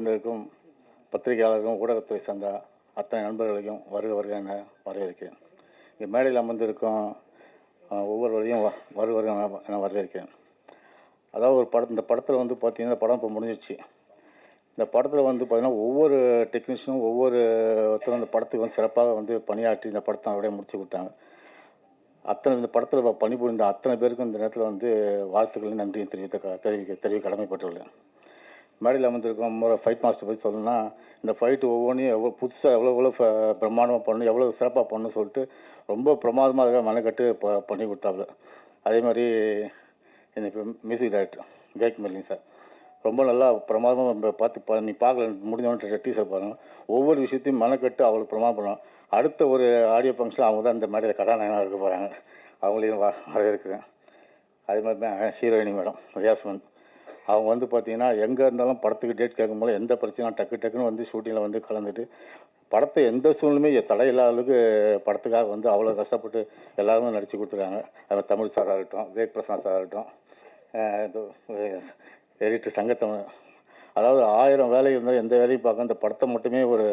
வந்திருக்கும் பத்திரிகையாளர்களும் ஊடகத்துறை சார்ந்த அத்தனை நண்பர்களையும் வருக வருக என வரவேற்கிறேன். இங்கே மேடையில் அமர்ந்திருக்கும் ஒவ்வொருவரையும் வருக என வரவேற்கிறேன். அதாவது இந்த படத்தில் வந்து பார்த்திங்கன்னா படம் இப்போ முடிஞ்சிடுச்சு. இந்த படத்தில் வந்து பார்த்திங்கன்னா ஒவ்வொரு டெக்னீஷியனும் ஒவ்வொருத்தரும் இந்த படத்துக்கு வந்து சிறப்பாக வந்து பணியாற்றி இந்த படத்தை அப்படியே முடிச்சு கொடுத்தாங்க. இந்த படத்தில் பணிபுரிந்த அத்தனை பேருக்கும் இந்த நேரத்தில் வந்து வாழ்த்துக்களையும் நன்றியும் தெரிவிக்க கடமைப்பட்டுள்ளேன். மேடையில் அமர்ந்திருக்கும் ஃபைட் மாஸ்டர் பற்றி சொல்லணும்னா, இந்த ஃபைட்டு ஒவ்வொன்றையும் எவ்வளோ புதுசாக எவ்வளோ பிரமாதமாக பண்ணணும், எவ்வளோ சிறப்பாக பண்ணணும்னு சொல்லிட்டு ரொம்ப பிரமாதமாக அதை மெனக்கட்டு பண்ணி கொடுத்தாப்புல. அதே மாதிரி இந்த மியூசிக் டைரக்டர் விவேக் மெல்லிங் சார் ரொம்ப நல்லா பிரமாதமாக நீ பார்க்கல முடிஞ்சவொன்னே டீசர் பாருங்கள். ஒவ்வொரு விஷயத்தையும் மெனக்கட்டு அவ்வளோ பிரமாதம் பண்ணணும். அடுத்த ஒரு ஆடியோ ஃபங்க்ஷனில் அவங்க தான் இந்த மேடையில் கதாநாயகனாக இருக்க போகிறாங்க. அவங்களையும் வரவேற்கிறேன். அதே மாதிரி ஹீரோயினி மேடம் ரியாஸ்மன் அவங்க வந்து பார்த்திங்கன்னா எங்கே இருந்தாலும் படத்துக்கு டேட் கேட்கும்போது எந்த பிரச்சனையும் டக்குன்னு வந்து ஷூட்டிங்கில் வந்து கலந்துட்டு படத்தை எந்த சூழ்நிலையுமே தடையில்லாத அளவுக்கு படத்துக்காக வந்து அவ்வளோ கஷ்டப்பட்டு எல்லாருமே நடித்து கொடுத்துருக்காங்க. அது தமிழ் சாராக இருக்கட்டும், விவேக் பிரசாத் சாராக இருக்கட்டும், எடிட்டர் சங்கத்தமிழ், அதாவது 1000 வேலை இருந்தால் எந்த வேலையும் பார்க்க இந்த படத்தை மட்டுமே ஒரு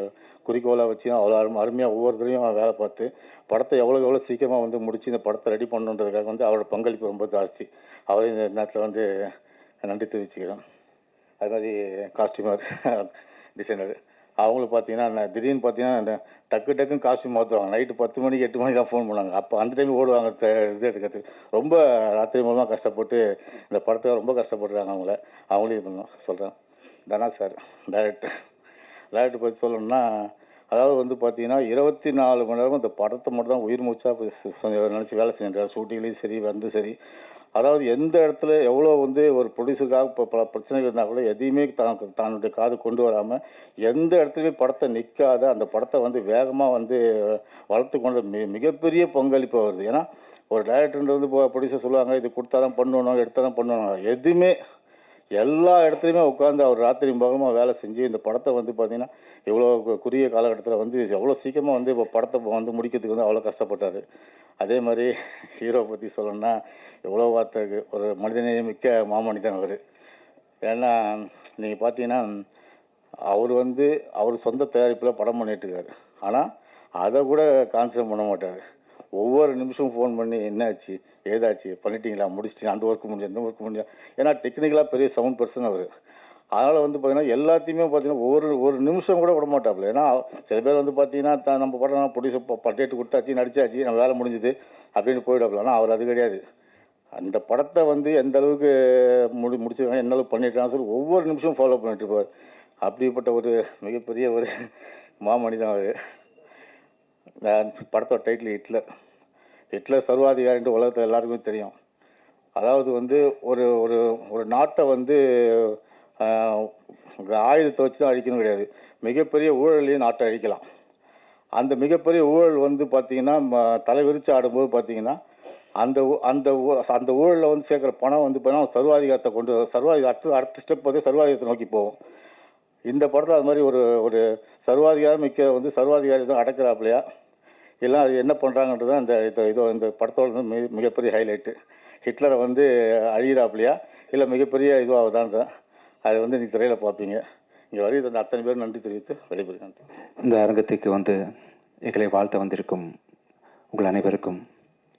குறிக்கோளாக வச்சு அவ்வளோ அருமையாக ஒவ்வொருத்தரையும் வேலை பார்த்து படத்தை எவ்வளோ சீக்கிரமாக வந்து முடித்து இந்த படத்தை ரெடி பண்ணுன்றதுக்காக வந்து அவரோட பங்களிப்பு ரொம்ப ஜாஸ்தி. அவரையும் இந்த நேரத்தில் வந்து நன்றி தெரிவிச்சுக்கிறேன். அது மாதிரி காஸ்டியூமர் டிசைனர் அவங்களுக்கு பார்த்தீங்கன்னா திடீர்னு பார்த்தீங்கன்னா டக்குன்னு காஸ்டியூம் மாற்றுவாங்க. நைட்டு 10 மணிக்கு 8 மணிக்கு தான் ஃபோன் பண்ணாங்க. அப்போ அந்த டைம் ஓடுவாங்க இது எடுக்கிறதுக்கு. ரொம்ப ராத்திரி மூலமாக கஷ்டப்பட்டு இந்த படத்தை ரொம்ப கஷ்டப்படுறாங்க. அவங்களையும் இது சொல்கிறேன். தனா சார் டைரக்டர் பற்றி சொல்லணும்னா, அதாவது வந்து பார்த்தீங்கன்னா 24 மணி நேரம் இந்த படத்தை மட்டும் தான் உயிர் மூச்சாக நினச்சி வேலை செஞ்சுட்டார். ஷூட்டிங்லேயும் சரி வந்து சரி, அதாவது எந்த இடத்துல எவ்வளோ வந்து ஒரு ப்ரொடியூசருக்காக இப்போ பல பிரச்சனைகள் இருந்தால் கூட எதையுமே தன்னுடைய காது கொண்டு வராமல் எந்த இடத்துலையுமே படத்தை நிற்காத அந்த படத்தை வந்து வேகமாக வந்து வளர்த்து கொண்டு மிகப்பெரிய பங்களிப்பு வருது. ஏன்னா ஒரு டைரக்டர் வந்து ப்ரொடியூசர் சொல்லுவாங்க இது கொடுத்தா தான் பண்ணணும், எடுத்தால் தான் பண்ணணும், எதுவுமே எல்லா இடத்துலையுமே உட்காந்து அவர் ராத்திரி பகலமாக வேலை செஞ்சு இந்த படத்தை வந்து பார்த்திங்கன்னா எவ்வளோ குறுகிய காலகட்டத்தில் வந்து எவ்வளோ சீக்கிரமாக வந்து இப்போ படத்தை வந்து முடிக்கிறதுக்கு வந்து அவ்வளோ கஷ்டப்பட்டார். அதே மாதிரி ஹீரோ பற்றி சொல்லணும்னா எவ்வளோ வார்த்தைக்கு ஒரு மனிதநேய மிக்க மாமனிதன் அவர். ஏன்னா நீங்கள் பார்த்தீங்கன்னா அவர் சொந்த தயாரிப்பில் படம் பண்ணிகிட்ருக்காரு. ஆனால் அதை கூட கான்சன்ட்ரேட் பண்ண மாட்டார். ஒவ்வொரு நிமிஷமும் ஃபோன் பண்ணி என்னாச்சு ஏதாச்சு பண்ணிட்டீங்களா முடிச்சிட்டிங்களா அந்த ஒர்க்கு முடிஞ்சு இந்த ஒர்க்கு முடிஞ்சா. ஏன்னா டெக்னிக்கலாக பெரிய சவுண்ட் பர்சன் அவர். அதனால் வந்து பார்த்திங்கன்னா எல்லாத்தையுமே பார்த்திங்கன்னா ஒரு நிமிஷம் கூட விட மாட்டாப்புல. ஏன்னா சில பேர் வந்து பார்த்திங்கன்னா நம்ம படம் ப்ரொடியூசர் டேட்டு கொடுத்தாச்சு நடிச்சாச்சு நம்ம வேலை முடிஞ்சுது அப்படின்னு போயிடாப்புல. ஆனால் அவர் அது கிடையாது. அந்த படத்தை வந்து எந்த அளவுக்கு முடிச்சிருக்காங்க எந்த அளவுக்கு பண்ணியிருக்காங்கன்னு சொல்லி ஒவ்வொரு நிமிஷமும் ஃபாலோ பண்ணிட்டு இருப்பார். அப்படிப்பட்ட ஒரு மிகப்பெரிய ஒரு மாமனிதன் அவர். படத்தோட டைட்டில் ஹிட்லர் சர்வாதிகாரின்ற உலகத்தில் எல்லாருக்குமே தெரியும். அதாவது வந்து ஒரு ஒரு ஒரு நாட்டை வந்து ஆயுதத்தை வச்சு தான் அழிக்கணும் கிடையாது, மிகப்பெரிய ஊழலையும் நாட்டை அழிக்கலாம். அந்த மிகப்பெரிய ஊழல் வந்து பார்த்திங்கன்னா தலைவிரிச்சு ஆடும்போது பார்த்திங்கன்னா அந்த ஊழலில் வந்து சேர்க்குற பணம் வந்து பார்த்தீங்கன்னா சர்வாதிகாரத்தை அடுத்த ஸ்டெப் வந்து சர்வாதிகாரத்தை நோக்கி போகும். இந்த படத்தில் அது மாதிரி ஒரு சர்வாதிகாரம் வந்து சர்வாதிகாரி தான் அடக்கிறாப்லையா எல்லாம் அது என்ன பண்ணுறாங்கன்றது தான் இந்த படத்தோட வந்து மிகப்பெரிய ஹைலைட்டு. ஹிட்லரை வந்து அழிகிறாப்லையா இல்லை மிகப்பெரிய இதுவாகுதான் தான் அதை வந்து நீங்கள் திரையில் பார்ப்பீங்க. இங்கே வருகிற அந்த அத்தனை பேர் நன்றி தெரிவித்து விடைபெறுகிறேன். இந்த அரங்கத்துக்கு வந்து எங்களை வாழ்த்த வந்திருக்கும் உங்கள் அனைவருக்கும்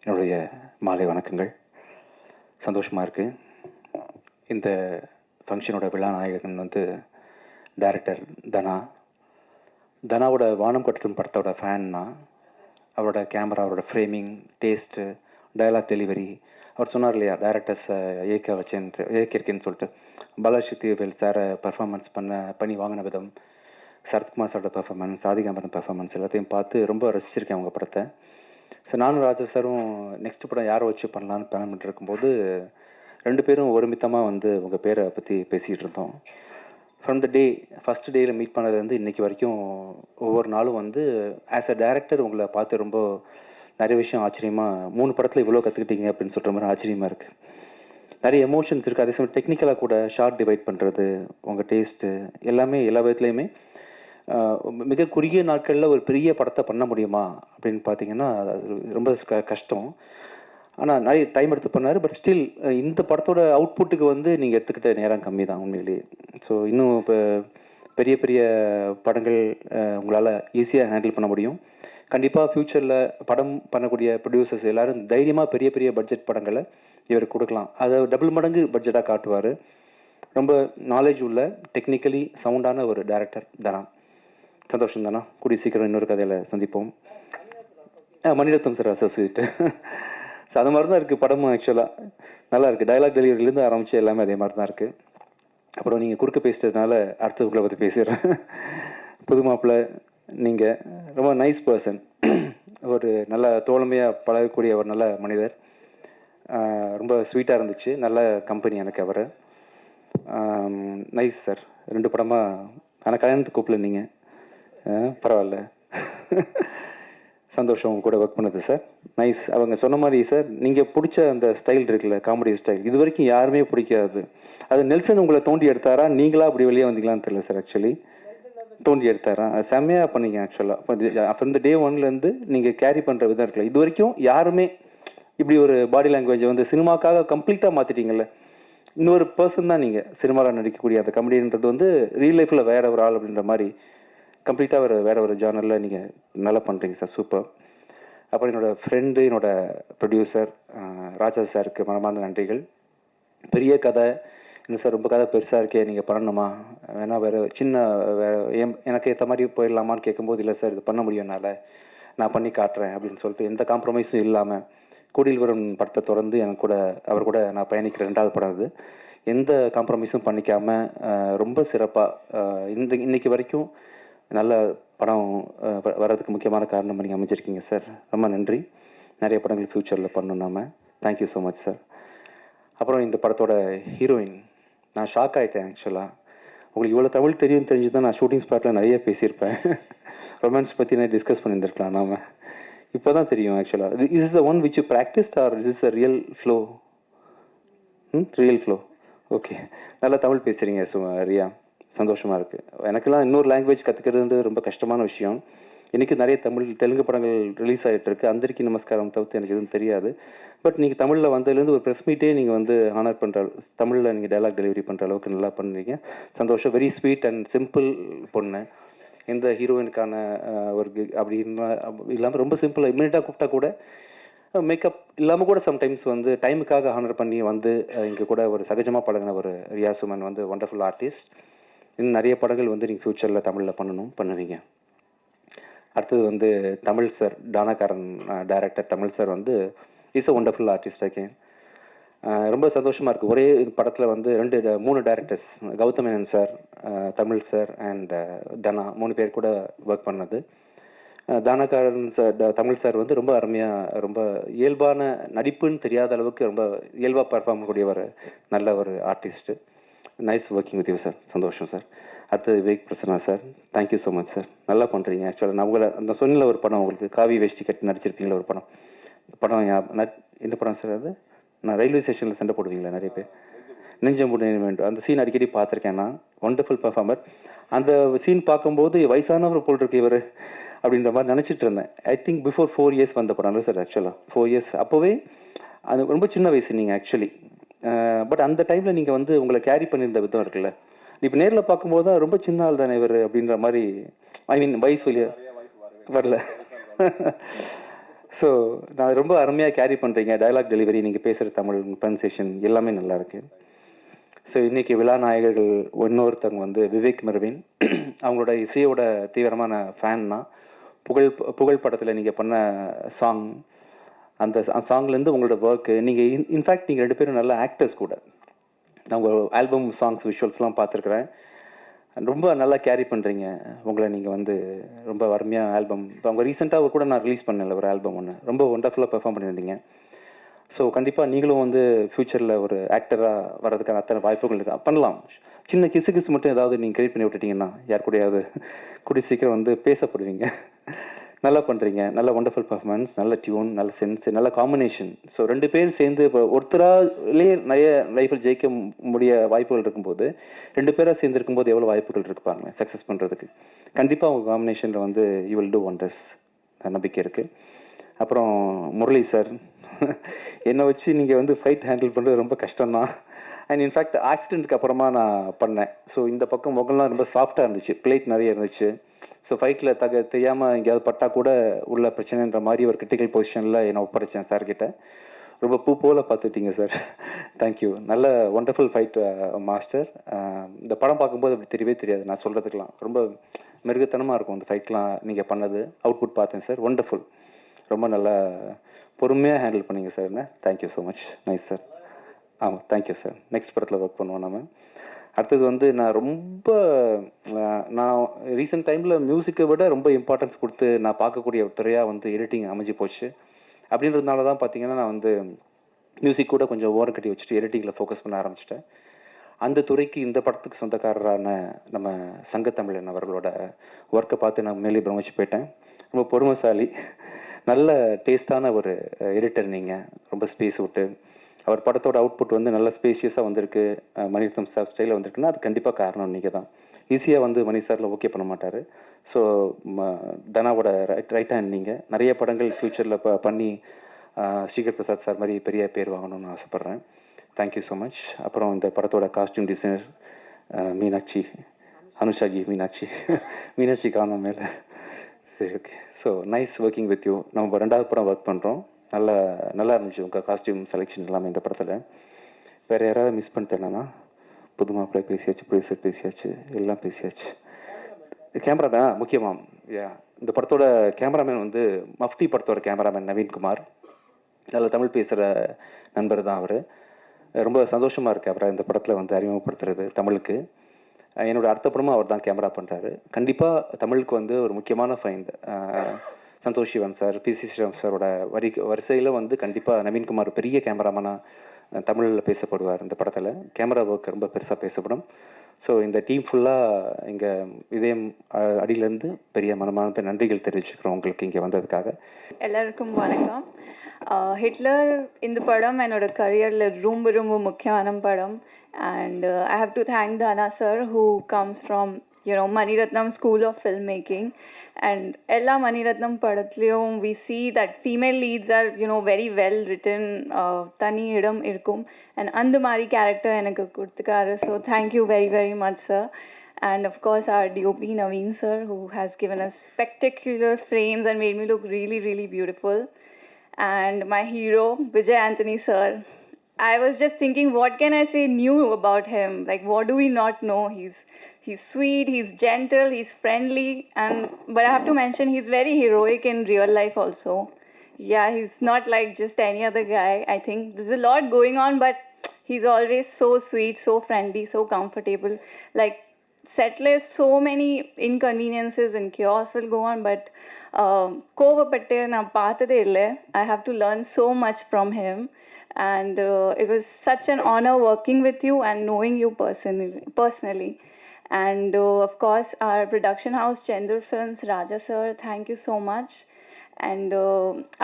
என்னுடைய மாலை வணக்கங்கள். சந்தோஷமாக இருக்குது. இந்த ஃபங்க்ஷனோட விழா நாயகன் வந்து டைரக்டர் தனாவோட வானம் கட்டும் படத்தோட ஃபேன்னா அவரோட கேமரா, அவரோட ஃப்ரேமிங், டேஸ்ட்டு, டயலாக் டெலிவரி, அவர் சொன்னார் இல்லையா டைரக்டர்ஸ் இயக்கியிருக்கேன்னு சொல்லிட்டு, பாலாசக்திவேல் சாரை பர்ஃபார்மன்ஸ் பண்ணி வாங்கின விதம், சரத்குமார் சாரோட பர்ஃபார்மன்ஸ், ராதிகாம்பரன் பர்ஃபார்மன்ஸ் எல்லாத்தையும் பார்த்து ரொம்ப ரசிச்சிருக்கேன் அவங்க படத்தை. ஸோ நானும் ராஜா சாரும் நெக்ஸ்ட் படம் யாரை வச்சு பண்ணலான்னு பிளான் பண்ணிட்டு இருக்கும்போது 2 பேரும் ஒருமித்தமாக வந்து உங்கள் பேரை பற்றி பேசிகிட்டு இருந்தோம். ஃப்ரம் த ஃபஸ்ட் டேயில் மீட் பண்ணது வந்து இன்றைக்கி வரைக்கும் ஒவ்வொரு நாளும் வந்து ஆஸ் அ டைரக்டர் உங்களை பார்த்து ரொம்ப நிறைய விஷயம் ஆச்சரியமாக 3 படத்தில் இவ்வளோ கற்றுக்கிட்டீங்க அப்படின்னு சொல்கிற மாதிரி ஆச்சரியமாக இருக்குது. நிறைய எமோஷன்ஸ் இருக்குது. அதே சமயம் டெக்னிக்கலாக கூட ஷார்ட் டிவைட் பண்ணுறது, உங்கள் டேஸ்ட்டு எல்லாமே எல்லா விதத்துலேயுமே மிக குறுகிய நாட்களில் ஒரு பெரிய படத்தை பண்ண முடியுமா அப்படின்னு பார்த்தீங்கன்னா அது ரொம்ப கஷ்டம். ஆனால் நிறைய டைம் எடுத்து பண்ணார். பட் ஸ்டில் இந்த படத்தோட அவுட்புட்டுக்கு வந்து நீங்கள் எடுத்துக்கிட்ட நேரம் கம்மி தான் உண்மையிலேயே. ஸோ இன்னும் இப்போ பெரிய பெரிய படங்கள் உங்களால் ஈஸியாக ஹேண்டில் பண்ண முடியும். கண்டிப்பாக ஃப்யூச்சரில் படம் பண்ணக்கூடிய ப்ரொடியூசர்ஸ் எல்லோரும் தைரியமாக பெரிய பெரிய பட்ஜெட் படங்களை இவர் கொடுக்கலாம். அதை டபுள் மடங்கு பட்ஜெட்டாக காட்டுவார். ரொம்ப நாலேஜ் உள்ள டெக்னிக்கலி சவுண்டான ஒரு டைரக்டர் தானா. சந்தோஷம் தானா. கூடிய சீக்கிரம் இன்னொரு கதையில் சந்திப்போம். Mani Ratnam sir associate. ஸோ அது மாதிரி தான் இருக்குது படமும். ஆக்சுவலாக நல்லா இருக்குது. டைலாக் டெலிவரிலேருந்து ஆரம்பித்து எல்லாமே அதே மாதிரி தான் இருக்குது. அப்புறம் நீங்கள் குறுக்க பேசிட்டதுனால அடுத்த உங்களை பற்றி பேசிடுறேன். புது மாப்பிள்ளை, நீங்கள் ரொம்ப நைஸ் பர்சன். ஒரு நல்ல தோழமையாக பழகக்கூடிய ஒரு நல்ல மனிதர். ரொம்ப ஸ்வீட்டாக இருந்துச்சு. நல்ல கம்பெனி எனக்கு அவர். Nice sir. 2 படமாக ஆனால் கல்யாணத்துக்கு கூப்பிடல நீங்கள். பரவாயில்ல. சந்தோஷம் கூட ஒர்க் பண்ணது சார். நைஸ். அவங்க சொன்ன மாதிரி சார், நீங்கள் பிடிச்ச அந்த ஸ்டைல் இருக்குல்ல, காமெடி ஸ்டைல், இது வரைக்கும் யாருமே பிடிக்காது. அது நெல்சன் உங்களை தோண்டி எடுத்தாரா, நீங்களா அப்படி வெளியே வந்தீங்களான்னு தெரியல சார். ஆக்சுவலி தோண்டி எடுத்தாரா, செம்மையாக பண்ணீங்க. ஆக்சுவலாக அப்போ இந்த டே 1லேருந்து நீங்கள் கேரி பண்ணுற விதம் இருக்குல்ல, இது வரைக்கும் யாருமே இப்படி ஒரு பாடி லாங்குவேஜை வந்து சினிமாக்காக கம்ப்ளீட்டாக மாற்றிட்டீங்கல்ல. இன்னொரு பர்சன் தான் நீங்கள் சினிமாவில் நடிக்கக்கூடிய அந்த கமெடின்றது வந்து ரியல் லைஃப்பில் வேற ஒரு ஆள் அப்படின்ற மாதிரி கம்ப்ளீட்டாக வேற ஒரு ஜானரில் நீங்கள் நல்லா பண்ணுறீங்க சார். சூப்பர். அப்புறம் என்னோடய ஃப்ரெண்டு, என்னோடய ப்ரொடியூசர் ராஜா சாருக்கு மனமார்ந்த நன்றிகள். பெரிய கதை இல்லை சார், ரொம்ப கதை பெருசாக இருக்கே, நீங்கள் பண்ணணுமா, வேணா வேறு சின்ன எனக்கு ஏற்ற மாதிரி போயிடலாமான்னு கேட்கும்போது, இல்லை சார் இது பண்ண முடியும் என்னால், நான் பண்ணி காட்டுறேன் அப்படின்னு சொல்லிட்டு எந்த காம்ப்ரமைஸும் இல்லாமல் கூடில் வரும் படத்தை தொடர்ந்து எனக்கு கூட அவர் கூட நான் பயணிக்கிற 2வது படம் அது. எந்த காம்ப்ரமைஸும் பண்ணிக்காமல் ரொம்ப சிறப்பாக இன்னைக்கு வரைக்கும் நல்ல படம் வர்றதுக்கு முக்கியமான காரணம் நீங்கள் அமைச்சிருக்கீங்க சார். ரொம்ப நன்றி. நிறைய படங்கள் ஃப்யூச்சரில் பண்ணணும் நாம. Thank you so much sir. அப்புறம் இந்த படத்தோட ஹீரோயின், நான் ஷாக் ஆகிட்டேன். ஆக்சுவலாக உங்களுக்கு இவ்வளோ தமிழ் தெரிஞ்சு தான் நான் ஷூட்டிங் ஸ்பாட்டில் நிறைய பேசியிருப்பேன். ரொமான்ஸ் பற்றி நான் டிஸ்கஸ் பண்ணியிருந்திருக்கலாம் நாம். இப்போ தான் தெரியும் ஆக்சுவலாக. Is the one which you practised are is a real flow? Real flow. Okay. நல்லா தமிழ் பேசுகிறீங்க ரியா. சந்தோஷமாக இருக்குது. எனக்கெல்லாம் இன்னொரு லாங்குவேஜ் கற்றுக்கிறதுன்றது ரொம்ப கஷ்டமான விஷயம். இன்றைக்கி நிறைய தெலுங்கு படங்கள் ரிலீஸ் ஆகிட்டுருக்கு. அந்தரிக்கு நமஸ்காரம் தவிர்த்து எனக்கு எதுவும் தெரியாது. பட் நீங்கள் தமிழில் வந்ததுலேருந்து ஒரு ப்ரெஸ் மீட்டே நீங்கள் வந்து ஹானர் பண்ணுற, தமிழில் நீங்கள் டைலாக் டெலிவரி பண்ணுற அளவுக்கு நல்லா பண்ணுறீங்க. சந்தோஷம். வெரி ஸ்வீட் அண்ட் சிம்பிள் பொண்ணு. எந்த ஹீரோயினுக்கான ஒரு அப்படி இல்லாமல் ரொம்ப சிம்பிளாக இம்மிடியட்டாக கூப்பிட்டா கூட மேக்கப் இல்லாமல் கூட சம்டைம்ஸ் வந்து டைமுக்காக ஹானர் பண்ணி வந்து இங்கே கூட ஒரு சகஜமாக பழகின ஒரு ரியா சுமன் வந்து ஒண்டர்ஃபுல் ஆர்டிஸ்ட். இன்னும் நிறைய படங்கள் வந்து நீங்கள் ஃப்யூச்சரில் தமிழில் பண்ணுவீங்க. அடுத்தது வந்து Tamil sir, Taanakkaran director Tamil sir வந்து is a wonderful artist again. ரொம்ப சந்தோஷமாக இருக்குது. ஒரே படத்தில் வந்து 3 directors, Gautham Menon sir, Tamil sir and Dhana 3 பேர் கூட ஒர்க் பண்ணது. தானாக்காரன் சார், தமிழ் சார் வந்து ரொம்ப அருமையாக, ரொம்ப இயல்பான நடிப்புன்னு தெரியாத அளவுக்கு ரொம்ப இயல்பாக பர்ஃபார்ம் பண்ணக்கூடிய ஒரு நல்ல ஒரு artist. Nice working with you sir. சந்தோஷம் சார். அடுத்தது Vivek Prasanna sir. Thank you so much sir. நல்லா பண்ணுறீங்க. ஆக்சுவலாக நான் உங்களை அந்த சொன்னில ஒரு படம், உங்களுக்கு காவி வேஷ்டி கட்டி நடிச்சிருப்பீங்களா ஒரு படம். படம் என்ன படம் சார் அது? நான் ரயில்வே ஸ்டேஷனில் சண்டை போடுவீங்களா நிறைய பேர், நெஞ்சம்புடு வேண்டும், அந்த சீன் அடிக்கடி பார்த்துருக்கேன் நான். Wonderful performer. அந்த சீன் பார்க்கும்போது வயசானவர் போல் இருக்கு இவர் அப்படின்ற மாதிரி நினச்சிட்டு இருந்தேன். ஐ திங்க் பிஃபோர் 4 இயர்ஸ் வந்த படம் இல்லை சார். ஆக்சுவலாக 4 இயர்ஸ் அப்போவே அது ரொம்ப சின்ன வயசு நீங்கள் ஆக்சுவலி. பட் அந்த டைமில் நீங்கள் வந்து உங்களை கேரி பண்ணியிருந்த விதம் இருக்குல்ல, இப்போ நேரில் பார்க்கும்போது தான் ரொம்ப சின்ன ஆள் தானே இவர் அப்படின்ற மாதிரி, ஐ மீன் வயசு வெளியே வரல. ஸோ நான் ரொம்ப அருமையாக கேரி பண்ணுறீங்க. டைலாக் டெலிவரி, நீங்கள் பேசுகிற தமிழ் ப்ரொனன்சியேஷன் எல்லாமே நல்லாயிருக்கு. ஸோ இன்றைக்கி விழா நாயகர்கள் இன்னொருத்தவங்க வந்து விவேக் மெர்வின். அவங்களோட இசையோட தீவிரமான ஃபேன்னா. புகழ் படத்தில் நீங்கள் பண்ண சாங், அந்த சாங்லேருந்து உங்களோட ஒர்க்கு, நீங்கள் இன்ஃபேக்ட் நீங்கள் 2 பேரும் நல்ல ஆக்டர்ஸ் கூட. நான் உங்கள் ஆல்பம் சாங்ஸ் விஷுவல்ஸ்லாம் பார்த்துருக்குறேன். ரொம்ப நல்லா கேரி பண்ணுறீங்க உங்களை. நீங்கள் வந்து ரொம்ப அருமையாக ஆல்பம், இப்போ அவங்க ரீசெண்டாக கூட நான் ரிலீஸ் பண்ணல ஒரு ஆல்பம் ஒன்று, ரொம்ப ஒண்டர்ஃபுல்லாக பெர்ஃபார்ம் பண்ணியிருந்தீங்க. ஸோ கண்டிப்பாக நீங்களும் வந்து ஃப்யூச்சரில் ஒரு ஆக்டராக வர்றதுக்கான அத்தனை வாய்ப்புகள் இருக்கு. பண்ணலாம். சின்ன கிசு மட்டும் ஏதாவது நீங்கள் கிரியேட் பண்ணி விட்டுட்டீங்கன்னா யார் கூடயாவது கூடிய சீக்கிரம் வந்து பேசப்படுவீங்க. நல்லா பண்ணுறீங்க. நல்ல ஒண்டர்ஃபுல் பர்ஃபார்மன்ஸ், நல்ல டியூன், நல்ல சென்ஸ், நல்ல காம்பினேஷன். ஸோ 2 பேர் சேர்ந்து இப்போ ஒருத்தராலே நிறைய லைஃப்பில் ஜெயிக்க முடிய வாய்ப்புகள் இருக்கும்போது 2 பேராக சேர்ந்து இருக்கும்போது எவ்வளோ வாய்ப்புகள் இருக்குப்பாங்க சக்ஸஸ் பண்ணுறதுக்கு. கண்டிப்பாக உங்கள் காம்பினேஷனில் வந்து யூ வில் டூ ஒண்டர்ஸ், நம்பிக்கை இருக்குது. அப்புறம் முரளி சார், என்னை வச்சு நீங்கள் வந்து ஃபைட் ஹேண்டில் பண்ணுறது ரொம்ப கஷ்டம்தான். அண்ட் இன்ஃபேக்ட் ஆக்சிடென்ட்டுக்கு அப்புறமா நான் பண்ணேன். ஸோ இந்த பக்கம் முகம்லாம் ரொம்ப சாஃப்டாக இருந்துச்சு, பிளேட் நிறைய இருந்துச்சு. ஸோ ஃபைட்டில் தெரியாமல் எங்கேயாவது பட்டா கூட உள்ள பிரச்சனைன்ற மாதிரி ஒரு கிரிட்டிக்கல் பொசிஷனில் என்னை ஒப்படைச்சேன் சார்கிட்ட. ரொம்ப பூ போல் பார்த்துட்டீங்க சார். தேங்க்யூ. நல்ல ஒண்டர்ஃபுல் ஃபைட் மாஸ்டர். இந்த படம் பார்க்கும்போது அப்படி தெரியவே தெரியாது, நான் சொல்கிறதுக்கெலாம் ரொம்ப மிருகத்தனமாக இருக்கும் அந்த ஃபைட்லாம் நீங்கள் பண்ணது. அவுட்புட் பார்த்தேன் சார், ஒண்டர்ஃபுல். ரொம்ப நல்லா பொறுமையாக ஹேண்டில் பண்ணிங்க சார். என்ன thank you so much. Nice sir. ஆமாம், தேங்க்யூ சார். நெக்ஸ்ட் படத்தில் ஒர்க் பண்ணுவோம் நம்ம. அடுத்தது வந்து நான் ரீசெண்ட் டைமில் மியூசிக்கை விட ரொம்ப இம்பார்ட்டன்ஸ் கொடுத்து நான் பார்க்கக்கூடிய ஒரு துறையாக வந்து எடிட்டிங் அமைஞ்சு போச்சு. அப்படின்றதுனால தான் பார்த்தீங்கன்னா நான் வந்து மியூசிக் கூட கொஞ்சம் ஓரம் கட்டி வச்சுட்டு எடிட்டிங்கில் ஃபோக்கஸ் பண்ண ஆரம்பிச்சிட்டேன். அந்த துறைக்கு இந்த படத்துக்கு சொந்தக்காரரான நம்ம சங்கத்தமிழன் அவர்களோட ஒர்க்கை பார்த்து நான் மேலே பிரமிச்சு போயிட்டேன். ரொம்ப பொறுமைசாலி, நல்ல டேஸ்டான ஒரு எடிட்டர். நீங்கள் ரொம்ப ஸ்பேஸ் விட்டு அவர் படத்தோட அவுட்புட் வந்து நல்ல ஸ்பேஷியஸாக வந்திருக்கு, மணிரத்னம் சார் ஸ்டைலில் வந்திருக்குன்னா அது கண்டிப்பாக காரணம் நீங்கள் தான். ஈஸியாக வந்து மணி சாரில் ஓகே பண்ண மாட்டார். ஸோ தனாவோட ரைட் ஹேண்ட் நீங்கள். நிறைய படங்கள் ஃப்யூச்சரில் பண்ணி ஸ்ரீகர் பிரசாத் சார் மாதிரி பெரிய பேர் வாங்கணும்னு ஆசைப்பட்றேன். Thank you so much. அப்புறம் இந்த படத்தோட காஸ்டியூம் டிசைனர் மீனாட்சி, அனுஷாஜி மீனாட்சி காணும் மேலே. சரி, okay. So nice working with you. நம்ம 2வது படம் ஒர்க் பண்ணுறோம். நல்லா இருந்துச்சு உங்கள் காஸ்டியூம் செலெக்ஷன் எல்லாமே இந்த படத்தில். வேறு யாராவது மிஸ் பண்ணிட்டேன்னா? புது மாப்பிள்ளை பேசியாச்சு, ப்ரொடியூசர் பேசியாச்சு, எல்லாம் பேசியாச்சு. கேமராமேன் முக்கியமாக. இந்த படத்தோட கேமராமேன் வந்து மஃப்டி படத்தோட கேமராமேன் நவீன்குமார். நல்ல தமிழ் பேசுகிற நண்பர் தான் அவர். ரொம்ப சந்தோஷமாக இருக்குது அவரை இந்த படத்தில் வந்து அறிமுகப்படுத்துறது தமிழுக்கு. என்னோடய அடுத்த படமும் அவர் தான் கேமரா பண்ணுறாரு. கண்டிப்பாக தமிழுக்கு வந்து ஒரு முக்கியமான ஃபைண்ட். சந்தோஷ் சிவன் சார், பிசி ஸ்ரீராம் சாரோட வரிசையில் வந்து கண்டிப்பாக நவீன்குமார் பெரிய கேமராமேனாக தமிழில் பேசப்படுவார். இந்த படத்தில் கேமரா ஒர்க் ரொம்ப பெருசாக பேசப்படும். ஸோ இந்த டீம் ஃபுல்லாக இங்கே இதயம் அடியிலேருந்து பெரிய மனமார்ந்த நன்றிகள் தெரிவிச்சுக்கிறோம் உங்களுக்கு இங்கே வந்ததுக்காக. எல்லாருக்கும் வணக்கம். ஹிட்லர் இந்த படம் என்னோட கரியரில் ரொம்ப ரொம்ப முக்கியமான படம். And I have to thank தானா sir who comes from Maniratnam School of Filmmaking. And எல்லா மணிரத்னம் படத்துலையும் we see that female leads are very well written, தனி இடம் இருக்கும். அண்ட் அந்த மாதிரி கேரக்டர் எனக்கு கொடுத்துக்காரு. So thank you very very much sir. And of course our DOP Naveen sir, who has given us spectacular frames and made me look really really beautiful. And my hero Vijay Anthony sir, I was just thinking, what can I say new about him? Like, what do we not know? He's sweet, he's gentle, he's friendly, but I have to mention he's very heroic in real life also. Yeah, he's not like just any other guy. I think there's a lot going on, but he's always so sweet, so friendly, so comfortable. Like, setless, so many inconveniences and chaos will go on, but கோவப்பட்டு நான் பார்த்ததே இல்லை. I have to learn so much from him. And it was such an honor working with you and knowing you personally. And of course our production house Chendur Films, Raja sir, thank you so much. And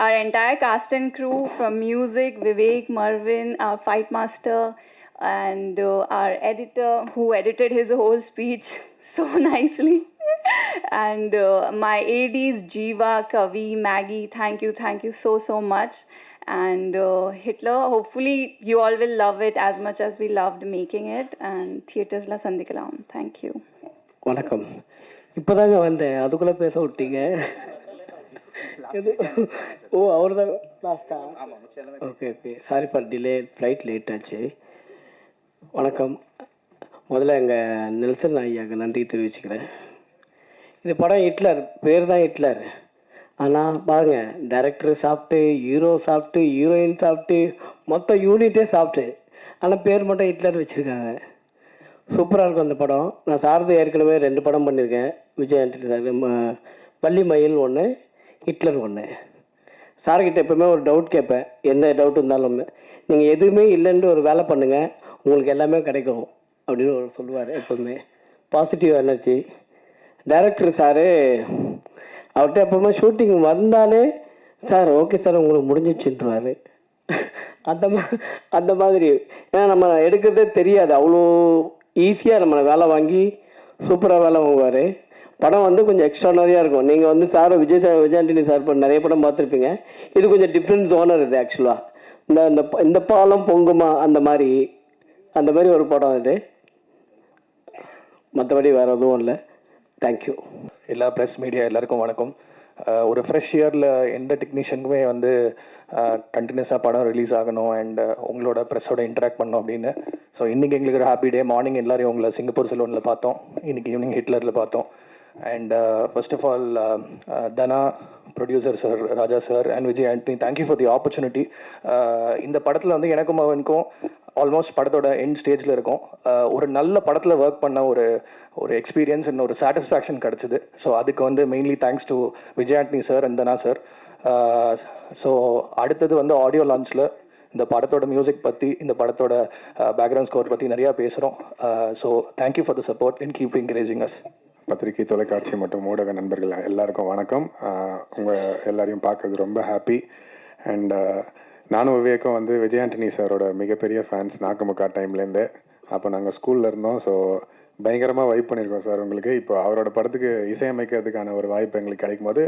our entire cast and crew, from music, Vivek, Marvin, our fight master, and our editor who edited his whole speech so nicely. And my ADs Jeeva, Kavi, Maggie, thank you so much. And Hitler, hopefully you all will love it as much as we loved making it. And theaters la sandikalam. Thank you. வணக்கம். இப்போதாங்க வந்தேன், அதுக்குள்ளே பேச விட்டீங்க. ஓ, அவர் தான் லாஸ்டா? Okay okay, sorry for delay, flight late ஆச்சு. வணக்கம். முதல்ல எங்கள் நெல்சன் ஐயாவுக்கு நன்றி தெரிவிச்சுக்கிறேன். இந்த படம் ஹிட்லர், பேர் தான் ஹிட்லர். ஆனால் பாருங்கள், டைரக்டர் சாப்பிட்டு, ஹீரோ சாப்பிட்டு, ஹீரோயின் சாப்பிட்டு, மொத்த யூனிட்டே சாப்பிட்டு, ஆனால் பேர் மட்டும் ஹிட்லர் வச்சுருக்காங்க. சூப்பராக இருக்கும் அந்த படம். நான் சார்ந்து ஏற்கனவே 2 படம் பண்ணியிருக்கேன். விஜய் ஆண்டனி சார், பள்ளி மயில் 1, ஹிட்லர் 1. சார்கிட்ட எப்போவுமே ஒரு டவுட் கேட்பேன், எந்த டவுட் இருந்தாலும். நீங்கள் எதுவுமே இல்லைன்னு ஒரு வேலை பண்ணுங்கள், உங்களுக்கு எல்லாமே கிடைக்கும் அப்படின்னு ஒரு சொல்லுவார் எப்போவுமே. Positive energy. டைரக்டர் சார், அவர்கிட்ட எப்போவுமே ஷூட்டிங் வந்தாலே சார் ஓகே சார் உங்களுக்கு முடிஞ்சிச்சுன்றாரு. அந்த மாதிரி. ஏன்னா நம்ம எடுக்கிறதே தெரியாது, அவ்வளோ ஈஸியாக நம்மளை வேலை வாங்கி சூப்பராக வேலை வாங்குவார். படம் வந்து கொஞ்சம் எக்ஸ்ட்ரானரியாக இருக்கும். நீங்கள் வந்து சார் விஜய் ஆண்டனி சார் நிறைய படம் பார்த்துருப்பீங்க. இது கொஞ்சம் டிஃப்ரெண்ட் ஜோனர் இது ஆக்சுவலாக. இந்த பாலம் பொங்குமா அந்த மாதிரி அந்த மாதிரி ஒரு படம் இது. மற்றபடி வேறு எதுவும் இல்லை. தேங்க்யூ. எல்லா ப்ரெஸ் மீடியா எல்லாருக்கும் வணக்கம். ஒரு ஃப்ரெஷ் இயரில் எந்த டெக்னீஷியனுக்குமே வந்து கண்டினியூஸாக படம் ரிலீஸ் ஆகணும் அண்ட் உங்களோட ப்ரெஸ்ஸோட இன்ட்ராக்ட் பண்ணோம் அப்படின்னு. ஸோ இன்றைக்கி எங்களுக்கு ஒரு ஹாப்பி டே. மார்னிங் எல்லாரையும் உங்களை சிங்கப்பூர் செல்வனில் பார்த்தோம், இன்றைக்கி ஈவினிங் ஹிட்லரில் பார்த்தோம். And first of all Dhana, producer sir, Raja sir and Vijay Antony, thank you for the opportunity. இந்த படத்தில் வந்து எனக்கும் அவனுக்கும் ஆல்மோஸ்ட் படத்தோட எண்ட் ஸ்டேஜில் இருக்கும். ஒரு நல்ல படத்தில் ஒர்க் பண்ண ஒரு எக்ஸ்பீரியன்ஸ் அண்ட் ஒரு சாட்டிஸ்ஃபேக்ஷன் கிடச்சிது. ஸோ அதுக்கு வந்து mainly thanks to Vijay Antony sir and Dhana sir. So அடுத்தது வந்து ஆடியோ லான்ச்சில் இந்த படத்தோட மியூசிக் பற்றி, இந்த படத்தோட பேக்ரவுண்ட் ஸ்கோர் பற்றி நிறையா பேசுகிறோம். So thank you for the support and keep encouraging as. பத்திரிகை, தொலைக்காட்சி மற்றும் ஊடக நண்பர்கள் எல்லாருக்கும் வணக்கம். உங்கள் எல்லாரையும் பார்க்கறது ரொம்ப ஹாப்பி. அண்ட் நானும் விவேக்கும் வந்து விஜய் ஆண்டனி சாரோட மிகப்பெரிய ஃபேன்ஸ் நாக்குமுக்கா டைம்லேருந்தே. அப்போ நாங்கள் ஸ்கூலில் இருந்தோம். ஸோ பயங்கரமாக வைப் பண்ணியிருக்கோம் சார் உங்களுக்கு. இப்போ அவரோட படத்துக்கு இசையமைக்கிறதுக்கான ஒரு வாய்ப்பு எங்களுக்கு கிடைக்கும் போது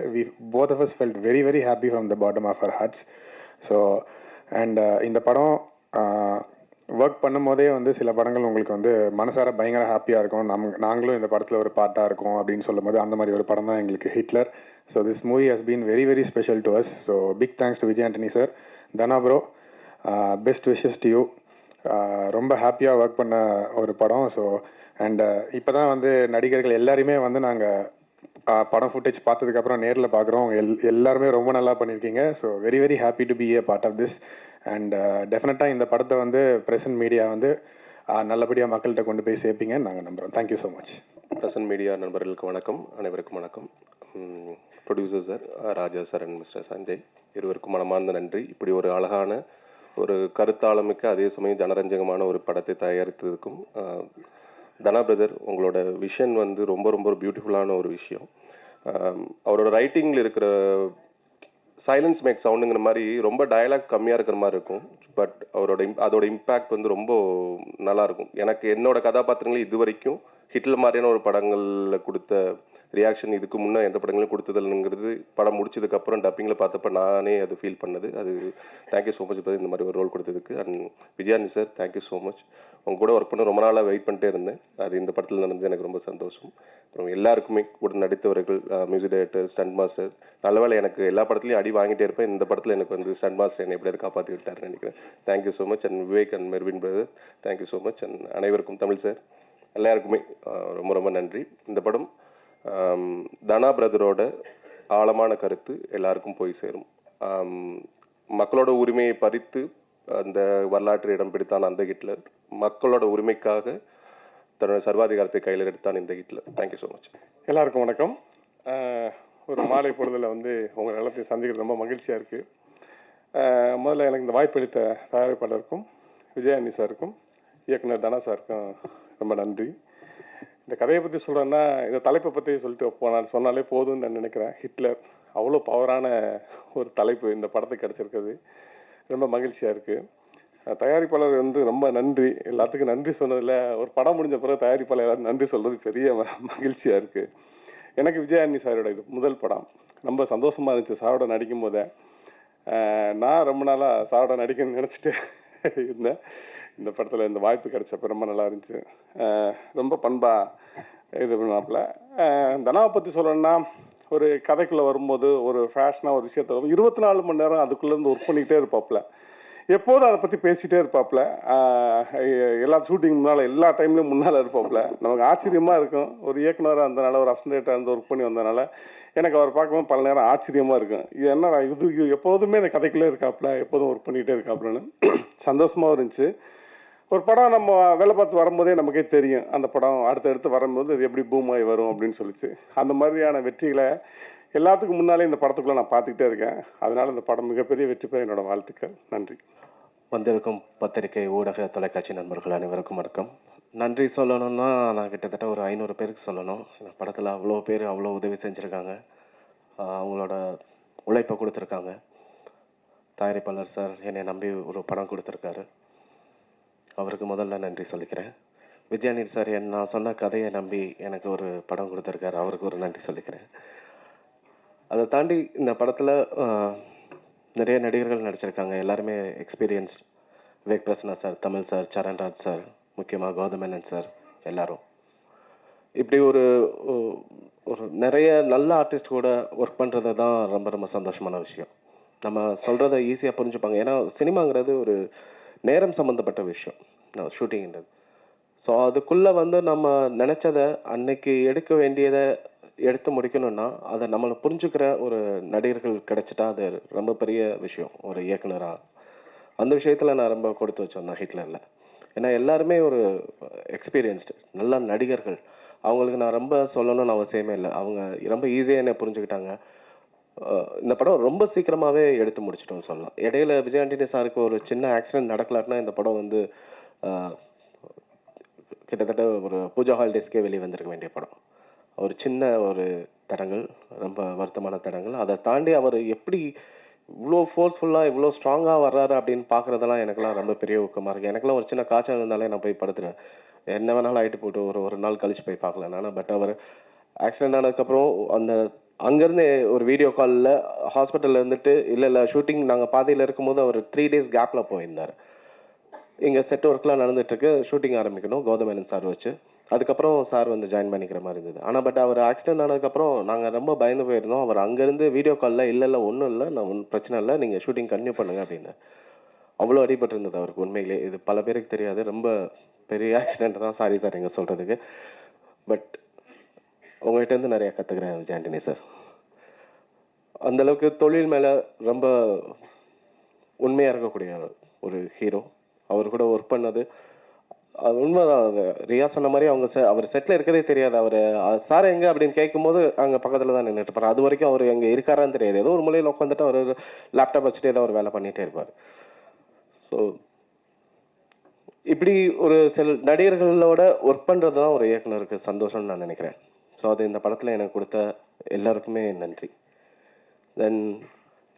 both of us felt very very happy from the bottom of our hearts. So and இந்த படம் ஒர்க் பண்ணும் போதே வந்து சில படங்கள் உங்களுக்கு வந்து மனசார பயங்கர ஹாப்பியாக இருக்கும். நாங்களும் இந்த படத்தில் ஒரு பார்ட்டாக இருக்கோம் அப்படின்னு சொல்லும் போது அந்த மாதிரி ஒரு படம் தான் எங்களுக்கு Hitler. So this movie has been very very special to us. So big thanks to Vijay Antony sir. Dhana bro, best wishes to you. ரொம்ப ஹாப்பியாக ஒர்க் பண்ண ஒரு படம். ஸோ அண்ட் இப்போ தான் வந்து நடிகர்கள் எல்லாருமே வந்து நாங்கள் படம் ஃபுட்டேஜ் பார்த்ததுக்கப்புறம் நேரில் பார்க்குறோம். எல்லாருமே ரொம்ப நல்லா பண்ணியிருக்கீங்க. So very very happy to be a part of this. And டெஃபினட்டாக இந்த படத்தை வந்து ப்ரெசன்ட் மீடியா வந்து நல்லபடியாக மக்கள்கிட்ட கொண்டு போய் சேர்ப்பீங்கன்னு நாங்கள் நம்புகிறோம். Thank you so much. Present media நண்பர்களுக்கு வணக்கம், அனைவருக்கும் வணக்கம். Producer sir, Raja sir and mister Sanjay இருவருக்கும் மனமார்ந்த நன்றி. இப்படி ஒரு அழகான, ஒரு கருத்தாளமிக்க, அதே சமயம் ஜனரஞ்சகமான ஒரு படத்தை தயாரித்ததுக்கும். தனா பிரதர், உங்களோட விஷன் வந்து ரொம்ப ரொம்ப பியூட்டிஃபுல்லான ஒரு விஷயம். அவரோட ரைட்டிங்கில் இருக்கிற சைலன்ஸ் மேக் சவுண்டுங்கிற மாதிரி ரொம்ப டயலாக் கம்மியாக இருக்கிற மாதிரி இருக்கும். பட் அதோட இம்பேக்ட் வந்து ரொம்ப நல்லாயிருக்கும். எனக்கு என்னோட கதாபாத்திரங்களே இது வரைக்கும் ஹிட்லர் மாதிரியான ஒரு படங்களில் கொடுத்த ரியாக்ஷன் இதுக்கு முன்னே எந்த படங்களும் கொடுத்ததில்லைங்கிறது படம் முடிச்சதுக்கப்புறம் டப்பிங்கில் பார்த்தப்ப நானே அது ஃபீல் பண்ணது. அது தேங்க்யூ ஸோ மச் இந்த மாதிரி ஒரு ரோல் கொடுத்ததுக்கு. And Vijayani sir, thank you so much. உங்க கூட ஒர்க் பண்ண ரொம்ப நாளாக வெயிட் பண்ணிட்டே இருந்தேன். அது இந்த படத்தில் நடந்தது எனக்கு ரொம்ப சந்தோஷம். அப்புறம் எல்லாருக்குமே கூட நடித்தவர்கள், மியூசிக் டைரக்டர், ஸ்டண்ட் மாஸ்டர். நல்லவேளை எனக்கு எல்லா படத்துலையும் அடி வாங்கிட்டே இருப்பேன். இந்த படத்தில் எனக்கு வந்து ஸ்டண்ட் மாஸ்டர் என்னை எப்படியாவது காப்பாற்றி விட்டார்னு நினைக்கிறேன். Thank you so much. And Vivek and Mervin brother, thank you so much. And அனைவருக்கும், தமிழ் சார், எல்லாருக்குமே ரொம்ப ரொம்ப நன்றி. இந்த படம் தனா பிரதரோட ஆழமான கருத்து எல்லாருக்கும் போய் சேரும். மக்களோட உரிமையை பறித்து அந்த வரலாற்று இடம் பிடித்தான் அந்த ஹிட்லர். மக்களோட உரிமைக்காக தன்னோட சர்வாதிகாரத்தை கையில் எடுத்தான் இந்த ஹிட்லர். Thank you so much. எல்லாருக்கும் வணக்கம். ஒரு மாலை பொழுதில் வந்து உங்கள் எல்லாத்தையும் சந்திக்கிறது ரொம்ப மகிழ்ச்சியாக இருக்குது. முதல்ல எனக்கு இந்த வாய்ப்பு அளித்த தயாரிப்பாளருக்கும், விஜயானி சாருக்கும், இயக்குனர் தனா சாருக்கும் ரொம்ப நன்றி. இந்த கதையை பற்றி சொல்கிறேன்னா, இந்த தலைப்பை பற்றி சொல்லிட்டு சொன்னாலே போதும்னு நான் நினைக்கிறேன். ஹிட்லர் அவ்வளோ பவரான ஒரு தலைப்பு இந்த படத்துக்கு கிடச்சிருக்குது. ரொம்ப மகிழ்ச்சியாக இருக்குது. தயாரிப்பாளர் வந்து ரொம்ப நன்றி. எல்லாத்துக்கும் நன்றி சொன்னதில் ஒரு படம் முடிஞ்ச பிறகு தயாரிப்பாளர் எல்லாரும் நன்றி சொல்கிறது பெரிய மகிழ்ச்சியாக இருக்குது. எனக்கு விஜயானி சாரோட இது முதல் படம். ரொம்ப சந்தோஷமாக இருந்துச்சு சாரோட நடிக்கும் போதே. நான் ரொம்ப நாளாக சாரோட நடிக்கணும்னு நினச்சிட்டு இருந்தேன். இந்த படத்தில் இந்த வாய்ப்பு கிடைச்சப்ப ரொம்ப நல்லா இருந்துச்சு. ரொம்ப பண்பாக இது பண்ணாப்புல. தனாவை பற்றி சொல்லணும்னா, ஒரு கதைக்குள்ளே வரும்போது ஒரு ஃபேஷனாக ஒரு விஷயத்த 24 மணி நேரம் அதுக்குள்ளேருந்து ஒர்க் பண்ணிக்கிட்டே இருப்பாப்புல. எப்போதும் அதை பற்றி பேசிகிட்டே இருப்பாப்புல. எல்லா ஷூட்டிங் முன்னால், எல்லா டைம்லேயும் முன்னால் இருப்பாப்புல. நமக்கு ஆச்சரியமாக இருக்கும். ஒரு இயக்குனராக இருந்தனால, ஒரு அசிஸ்டன்ட்டாக இருந்து ஒர்க் பண்ணி வந்தனால எனக்கு அவர் பார்க்கும்போது பல நேரம் ஆச்சரியமாக இருக்கும். இது என்ன இது எப்போதுமே இந்த கதைக்குள்ளே இருக்காப்புல, எப்போதும் ஒர்க் பண்ணிக்கிட்டே இருக்காப்புலன்னு சந்தோஷமாகவும் இருந்துச்சு. ஒரு படம் நம்ம வேலை பார்த்து வரும்போதே நமக்கே தெரியும் அந்த படம் அடுத்தடுத்து வரும்போது அது எப்படி பூம் ஆகி வரும் அப்படின்னு சொல்லிச்சு. அந்த மாதிரியான வெற்றிகளை எல்லாத்துக்கும் முன்னாலே இந்த படத்துக்குள்ளே நான் பார்த்துக்கிட்டே இருக்கேன். அதனால் இந்த படம் மிகப்பெரிய வெற்றி பெற என்னோட வாழ்த்துக்கள். நன்றி. வந்திருக்கும் பத்திரிகை, ஊடக, தொலைக்காட்சி நண்பர்கள் அனைவருக்கும் வணக்கம். நன்றி சொல்லணும்னா நான் கிட்டத்தட்ட ஒரு 500 பேருக்கு சொல்லணும். இந்த படத்தில் அவ்வளோ பேர் அவ்வளோ உதவி செஞ்சுருக்காங்க, அவங்களோட உழைப்பை கொடுத்துருக்காங்க. தயாரிப்பாளர் சார் என்னை நம்பி ஒரு படம் கொடுத்துருக்காரு, அவருக்கு முதல்ல நன்றி சொல்லிக்கிறேன். விஜயானி சார் நான் சொன்ன கதையை நம்பி எனக்கு ஒரு படம் கொடுத்துருக்காரு, அவருக்கு ஒரு நன்றி சொல்லிக்கிறேன். அதை தாண்டி இந்த படத்தில் நிறைய நடிகர்கள் நடிச்சிருக்காங்க. எல்லாருமே experienced. Vivek Prasanna sir, Tamil sir, Charanraj sir, முக்கியமாக கௌதமேனன் சார் எல்லாரும். இப்படி ஒரு ஒரு நிறைய நல்ல ஆர்டிஸ்ட் கூட ஒர்க் பண்ணுறது தான் ரொம்ப ரொம்ப சந்தோஷமான விஷயம். நம்ம சொல்கிறத ஈஸியாக புரிஞ்சுப்பாங்க. ஏன்னா சினிமாங்கிறது ஒரு நேரம் சம்மந்தப்பட்ட விஷயம், ஷூட்டிங்கிறது. ஸோ அதுக்குள்ளே வந்து நம்ம நினச்சதை அன்னைக்கு எடுக்க வேண்டியதை எடுத்து முடிக்கணும்னா அதை நம்மளை புரிஞ்சுக்கிற ஒரு நடிகர்கள் கிடைச்சிட்டா அது ரொம்ப பெரிய விஷயம் ஒரு இயக்குனராக. அந்த விஷயத்தில் நான் ரொம்ப கொடுத்து வச்சேன் நான் ஹிட்லரில். ஏன்னா எல்லாருமே ஒரு எக்ஸ்பீரியன்ஸ்டு நல்ல நடிகர்கள். அவங்களுக்கு நான் ரொம்ப சொல்லணும்னு அவசியமே இல்லை. அவங்க ரொம்ப ஈஸியாக என்னை புரிஞ்சுக்கிட்டாங்க. இந்த படம் ரொம்ப சீக்கிரமாகவே எடுத்து முடிச்சிட்டோம்னு சொல்லலாம். இடையில விஜய் ஆண்டனி சாருக்கு ஒரு சின்ன ஆக்சிடென்ட் நடக்கலாட்டினா இந்த படம் வந்து கிட்டத்தட்ட ஒரு பூஜா ஹாலிடேஸ்க்கே வெளியே வந்திருக்க வேண்டிய படம். ஒரு சின்ன ஒரு தடங்கள், ரொம்ப வருத்தமான தடங்கள். அதை தாண்டி அவர் எப்படி இவ்வளோ ஃபோர்ஸ்ஃபுல்லாக இவ்வளோ ஸ்ட்ராங்காக வர்றாரு அப்படின்னு பார்க்குறதெல்லாம் எனக்குலாம் ரொம்ப பெரிய ஊக்கமாக இருக்குது. எனக்குலாம் ஒரு சின்ன காய்ச்சல் இருந்தாலே நான் போய் படுத்துருவேன். என்ன வேணாலும் ஆகிட்டு போட்டு ஒரு நாள் கழிச்சு போய் பார்க்கல நான். பட் அவர் ஆக்சிடென்ட் ஆனதுக்கப்புறம் அந்த அங்கேருந்து ஒரு வீடியோ காலில் ஹாஸ்பிட்டலில் இருந்துட்டு இல்லை ஷூட்டிங் நாங்கள் பாதையில் இருக்கும்போது அவர் 3 days கேப்பில் போயிருந்தார். இங்கே செட் ஒர்க்லாம் நடந்துகிட்ருக்கு, ஷூட்டிங் ஆரம்பிக்கணும் கௌதமேனன் சார் வச்சு. அதுக்கப்புறம் சார் வந்து ஜாயின் பண்ணிக்கிற மாதிரி இருந்தது. ஆனால் பட் அவர் ஆக்சிடென்ட் ஆனதுக்கப்புறம் நாங்கள் ரொம்ப பயந்து போயிருந்தோம். அவர் அங்கேருந்து வீடியோ காலில் இல்லை ஒன்றும் இல்லை, நான் ஒன்றும் பிரச்சனை இல்லை, நீங்கள் ஷூட்டிங் கன்டினியூ பண்ணுங்க அப்படின்னு. அவ்வளோ அடிபட்டு இருந்தது அவருக்கு உண்மையிலே. இது பல பேருக்கு தெரியாது, ரொம்ப பெரிய ஆக்சிடென்ட் தான். சாரி சார் எங்கள் சொல்கிறதுக்கு. பட் உங்கள்கிட்டருந்து நிறையா கற்றுக்குறேன் விஜய் ஆண்டனி சார். அந்தளவுக்கு தொழில் மேலே ரொம்ப உண்மையாக இருக்கக்கூடிய ஒரு ஹீரோ. அவர் கூட ஒர்க் பண்ணது அது உண்மைதான். அது ரியா சொன்ன மாதிரி அவர் செட்டில் இருக்கதே தெரியாது. அவர் சார் எங்கே அப்படின்னு கேட்கும்போது அங்கே பக்கத்தில் தான் நின்றுட்டு இருப்பார். அது வரைக்கும் அவர் எங்கே இருக்காரான்னு தெரியாது. ஏதோ ஒரு மூலையில் உட்காந்துட்டு அவர் லேப்டாப் வச்சுட்டு ஏதோ ஒரு வேலை பண்ணிகிட்டே இருப்பார். ஸோ இப்படி ஒரு சில நடிகர்களோட ஒர்க் பண்ணுறது தான் ஒரு இயக்குனருக்கு சந்தோஷம்னு நான் நினைக்கிறேன். ஸோ அது இந்த படத்தில் எனக்கு கொடுத்த எல்லாருக்குமே நன்றி. தென்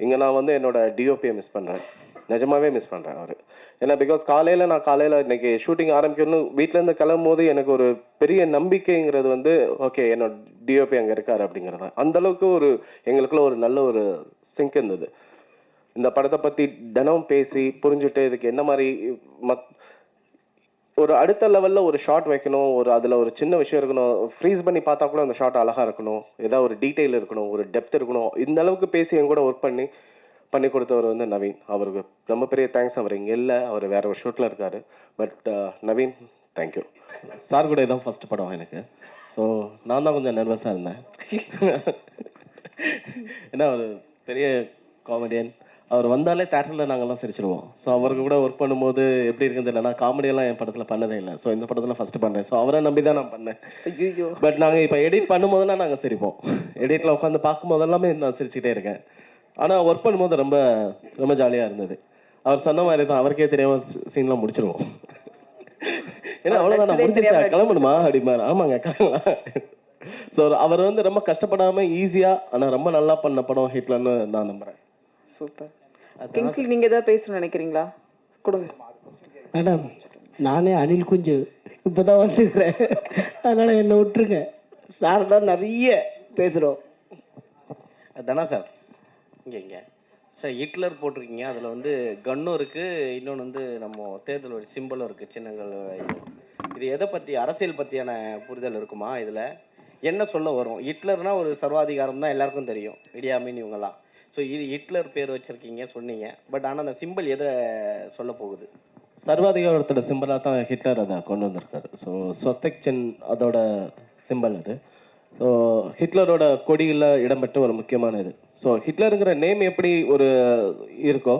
இங்கே நான் வந்து என்னோடய டிஓபியை மிஸ் பண்ணுறேன், நிஜமாகவே மிஸ் பண்ணுறேன் அவர். ஏன்னா பிகாஸ் நான் காலையில் இன்றைக்கி ஷூட்டிங் ஆரம்பிக்கணும் வீட்டிலேருந்து கிளம்பும் போது எனக்கு ஒரு பெரிய நம்பிக்கைங்கிறது வந்து ஓகே என்னோட டிஓபி அங்கே இருக்கார் அப்படிங்கிறது தான். அந்தளவுக்கு ஒரு எங்களுக்குள்ள ஒரு நல்ல ஒரு சிங்க் இருந்தது. இந்த படத்தை பற்றி தினம் பேசி புரிஞ்சுட்டு இதுக்கு என்ன மாதிரி ஒரு அடுத்த லெவலில் ஒரு ஷார்ட் வைக்கணும், அதில் ஒரு சின்ன விஷயம் இருக்கணும், ஃப்ரீஸ் பண்ணி பார்த்தா கூட அந்த ஷார்ட் அழகாக இருக்கணும், ஏதாவது ஒரு டீட்டெயில் இருக்கணும், ஒரு டெப்த் இருக்கணும். இந்த அளவுக்கு பேசி என் கூட ஒர்க் பண்ணி கொடுத்தவர் வந்து நவீன். அவருக்கு ரொம்ப பெரிய தேங்க்ஸ். அவர் இங்கே இல்லை, அவர் வேற ஒரு ஷூட்டில் இருக்கார். But Naveen thank you. சார் கூட இதான் ஃபஸ்ட் படம் எனக்கு. ஸோ நான் தான் கொஞ்சம் நர்வஸாக இருந்தேன். ஏன்னா ஒரு பெரிய காமெடியன். அவர் வந்தாலே தேட்டரில் நாங்கள்லாம் சிரிச்சிருவோம். ஸோ அவருக்கு கூட ஒர்க் பண்ணும்போது எப்படி இருக்குன்னு தெரியல. நான் காமெடியெல்லாம் என் படத்தில் பண்ணதே இல்லை. ஸோ இந்த படத்தில் ஃபஸ்ட்டு பண்ணேன். ஸோ அவரை நம்பி தான் நான் பண்ணேன். பட் நாங்கள் இப்போ எடிட் பண்ணும்போதெல்லாம் நாங்கள் சிரிப்போம். எடிட்டில் உட்காந்து பார்க்கும்போது எல்லாமே நான் சிரிச்சுக்கிட்டே இருக்கேன். ஆனால் ஒர்க் பண்ணும்போது ரொம்ப ரொம்ப ஜாலியாக இருந்தது. அவர் சொன்ன மாதிரி தான், அவருக்கே தெரியாமல் சீன்லாம் முடிச்சிருவோம். ஏன்னா அவ்வளோதான், நான் முடிஞ்சிருச்சா கிளம்பணுமா அப்படிம்பாரு. ஆமாங்க கிளம்பலாம். ஸோ அவர் வந்து ரொம்ப கஷ்டப்படாமல் ஈஸியாக ஆனால் ரொம்ப நல்லா பண்ண படம் ஹிட்லர்னு நான் நம்புகிறேன். சூப்பர். கிங்ஸ்லி நீங்கள் எதாவது பேசணும்னு நினைக்கிறீங்களா? கொடுங்க மேடம். நானே அணில் குஞ்சு இப்போ தான் வந்துக்கிறேன், அதனால் என்னை விட்டுருங்க. சார் தான் நிறைய பேசுகிறோம். தானா சார் இங்கே சார் ஹிட்லர் போட்டிருக்கீங்க, அதில் வந்து கன்னும் இருக்குது, இன்னொன்று வந்து நம்ம தேர்தல் ஒரு சிம்பிளும் இருக்குது, சின்னங்கள். இது எதை பற்றி, அரசியல் பற்றியான புரிதல் இருக்குமா? இதில் என்ன சொல்ல வரும்? ஹிட்லர்னால் ஒரு சர்வாதிகாரம் தான் எல்லாருக்கும் தெரியும், இடியாமின் இவங்கெல்லாம். ஸோ இது ஹிட்லர் பேர் வச்சுருக்கீங்க சொன்னீங்க, பட் ஆனால் அந்த சிம்பிள் எதை சொல்ல போகுது? சர்வாதிகாரத்தோட சிம்பிளாக தான் ஹிட்லர் அதை கொண்டு வந்திருக்காரு. ஸோ ஸ்வஸ்திக் சின் அதோட சிம்பிள் அது. ஸோ ஹிட்லரோட கொடியில் இடம்பெற்ற ஒரு முக்கியமான இது. ஸோ ஹிட்லருங்கிற நேம் எப்படி ஒரு இருக்கோ,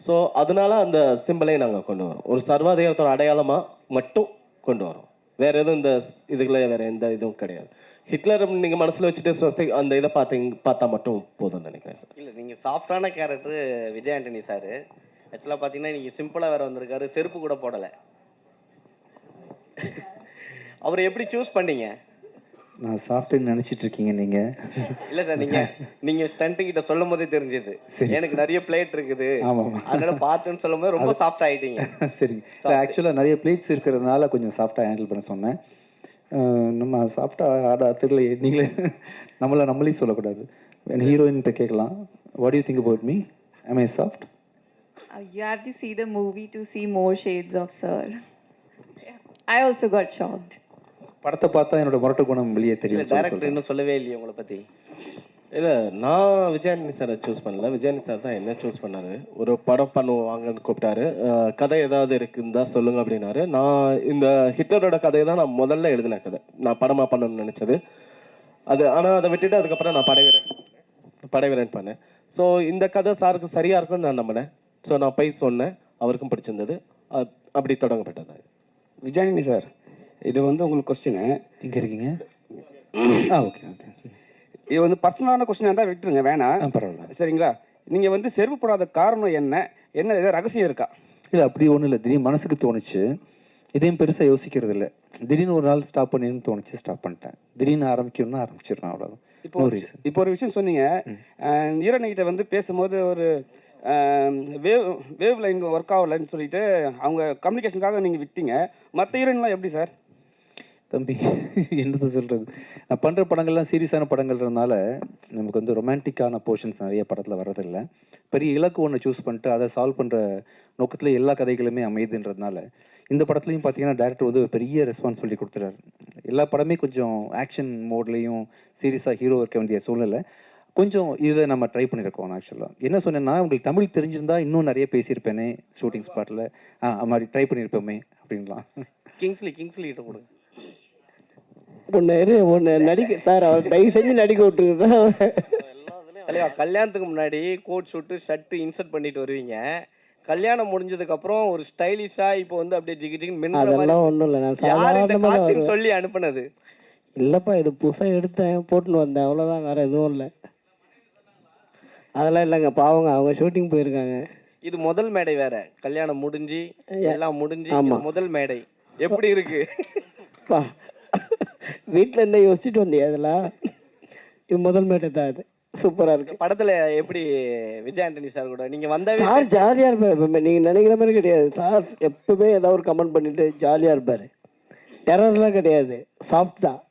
ஸோ அதனால அந்த சிம்பிளை நாங்கள் கொண்டு வரோம். ஒரு சர்வாதிகாரத்தோட அடையாளமாக மட்டும் கொண்டு வரோம். வேறு எதுவும் இந்த இதுக்குள்ளே வேறு எந்த இதுவும் கிடையாது. ஹிட்லர் நீங்கள் மனசில் வச்சுட்டு ஸ்வஸ்திக் அந்த இதை பார்த்தா மட்டும் போதும்னு நினைக்கிறேன் சார். இல்லை, நீங்கள் சாஃப்டான கேரக்டர் விஜய் ஆண்டனி சார். ஆக்சுவலாக பார்த்தீங்கன்னா நீங்கள் சிம்பிளாக வேறு வந்திருக்காரு, செருப்பு கூட போடலை. அவரை எப்படி சூஸ் பண்ணீங்க? நான் சாஃப்ட்வேர் நினச்சிட்டு இருக்கீங்க நீங்கள். இல்லை சார், நீங்கள் ஸ்டண்ட்டு கிட்ட சொல்லும் போதே தெரிஞ்சது எனக்கு நிறைய பிளேட் இருக்குது, ஆமாம், அதனால பார்த்துன்னு சொல்லும் போது ரொம்ப சாஃப்ட் ஆகிட்டீங்க. சரி, ஆக்சுவலாக நிறைய பிளேட்ஸ் இருக்கிறதுனால கொஞ்சம் சாஃப்டாக ஹேண்டில் பண்ண சொன்னேன். நம்ம சாஃப்டாக ஆடா தெரியல, நீங்களே நம்மளே சொல்லக்கூடாது. ஹீரோயின்கிட்ட கேட்கலாம். What you think about me? am I soft? You have to see the movie to see more shades of sir. I also got shocked. படத்தை பார்த்தா என்னோட முரட்டு குணம் வெளியே இல்லை தெரியும் டேரக்டர் இன்னும் சொல்லவே இல்லையே உங்களை பற்றி. இல்லை நான் விஜயானி சாரை சூஸ் பண்ணல, விஜயானி சார் தான் என்ன சூஸ் பண்ணாரு. ஒரு படம் பண்ணுவாங்கன்னு கூப்பிட்டாரு. கதை ஏதாவது இருக்குன்னு தான் சொல்லுங்க அப்படின்னாரு. நான் இந்த ஹிட்லரோட கதையை தான் நான் முதல்ல எழுதின கதை, நான் படமாக பண்ணணும்னு நினச்சது. ஆனால் அதை விட்டுட்டு அதுக்கப்புறம் நான் படைவீரன் பண்ணேன். ஸோ இந்த கதை சாருக்கு சரியாக இருக்கும்னு நான் நம்பினேன். ஸோ நான் போய் சொன்னேன், அவருக்கும் பிடிச்சிருந்தது. அப்படி தொடங்கப்பட்டது. விஜயானி சார், இது வந்து உங்களுக்கு கொஸ்டின் இங்கே இருக்கீங்க. Okay okay. இது வந்து பர்சனலான கொஸ்டினாக இருந்தால் விட்டுருங்க, வேணாம். பரவாயில்ல. சரிங்களா? நீங்கள் வந்து செருப்பு போடாத காரணம் என்ன ஏதாவது ரகசியம் இருக்கா? இல்லை அப்படி ஒன்றும் இல்லை, திடீர்னு மனசுக்கு தோணுச்சு. இதையும் பெருசாக யோசிக்கிறது இல்லை. திடீர்னு ஒரு நாள் ஸ்டாப் பண்ணின்னு தோணுச்சு, ஸ்டாப் பண்ணிட்டேன். திடீர்னு ஆரம்பிக்கணும்னா ஆரம்பிச்சிடுறேன், அவ்வளோதான். இப்போ ஒரு விஷயம் சொன்னீங்க, ஈரணிகிட்ட வந்து பேசும்போது ஒரு வேவ் லைன் ஒர்க் ஆகலைன்னு சொல்லிட்டு அவங்க கம்யூனிகேஷனுக்காக நீங்கள் விட்டீங்க. மற்ற ஹீரோயின்லாம் எப்படி சார்? தம்பி என்னது சொல்கிறது, நான் பண்ணுற படங்கள்லாம் சீரியஸான படங்கள்ன்றதுனால நமக்கு வந்து ரொமான்டிக்கான போர்ஷன்ஸ் நிறைய படத்தில் வர்றதில்லை. பெரிய இலக்கு ஒன்று சூஸ் பண்ணிட்டு அதை சால்வ் பண்ணுற நோக்கத்தில் எல்லா கதைகளுமே அமையுதுன்றதுனால இந்த படத்துலையும் பார்த்தீங்கன்னா டேரக்டர் வந்து பெரிய ரெஸ்பான்சிபிலிட்டி கொடுத்துறாரு. எல்லா படமே கொஞ்சம் ஆக்ஷன் மோட்லேயும் சீரியஸாக ஹீரோ இருக்க வேண்டிய சூழ்நிலை. கொஞ்சம் இதை நம்ம ட்ரை பண்ணியிருக்கோம். ஆக்சுவலாக என்ன சொன்னேன்னா, உங்களுக்கு தமிழ் தெரிஞ்சிருந்தா இன்னும் நிறைய பேசியிருப்பேனே ஷூட்டிங் ஸ்பாட்டில், அது மாதிரி ட்ரை பண்ணியிருப்போமே அப்படின்லாம். கிங்ஸ்லி கிட்ட கொடுங்க. ஒன்று நடிக்க சார், அவர் தயவு செஞ்சு நடிக்க விட்டுருக்கு தான். தலைவா, கல்யாணத்துக்கு முன்னாடி கோட் ஷூட்டு ஷர்ட்டு இன்சர்ட் பண்ணிட்டு வருவீங்க. கல்யாணம் முடிஞ்சதுக்கப்புறம் ஒரு ஸ்டைலிஷாக இப்போ வந்து அப்படியே ஜிகி ஜிகின்னு மின்னுற மாதிரி. அதெல்லாம் ஒன்றும் இல்லை, நான் யார் இந்த சாதாரணமாக காஸ்டியூம் சொல்லி அனுப்புனது? இல்லைப்பா, இது புதுசாக எடுத்தேன், போட்டுன்னு வந்தேன், அவ்வளோதான், வேறு எதுவும் இல்லை. அதெல்லாம் இல்லைங்க, பாவங்க, அவங்க ஷூட்டிங் போயிருக்காங்க. இது முதல் மேடை வேற, கல்யாணம் முடிஞ்சு எல்லாம் முடிஞ்சு ஆமா. இது முதல் மேடை எப்படி இருக்கு? பா, வீட்டில் இருந்தா யோசிச்சுட்டு வந்தியா அதெல்லாம்? இது முதல் மேட்டை தான், இது சூப்பராக இருக்கு. படத்துல எப்படி விஜய் ஆண்டனி சார் கூட நீங்க வந்தாவே சார் ஜாலியாக இருப்பார் எப்பவுமே, நீங்கள் நினைக்கிற மாதிரி கிடையாது. சார் எப்பவுமே ஏதாவது ஒரு கமெண்ட் பண்ணிட்டு ஜாலியாக இருப்பார். டெரர்லாம் கிடையாது, சாஃப்ட் தான்.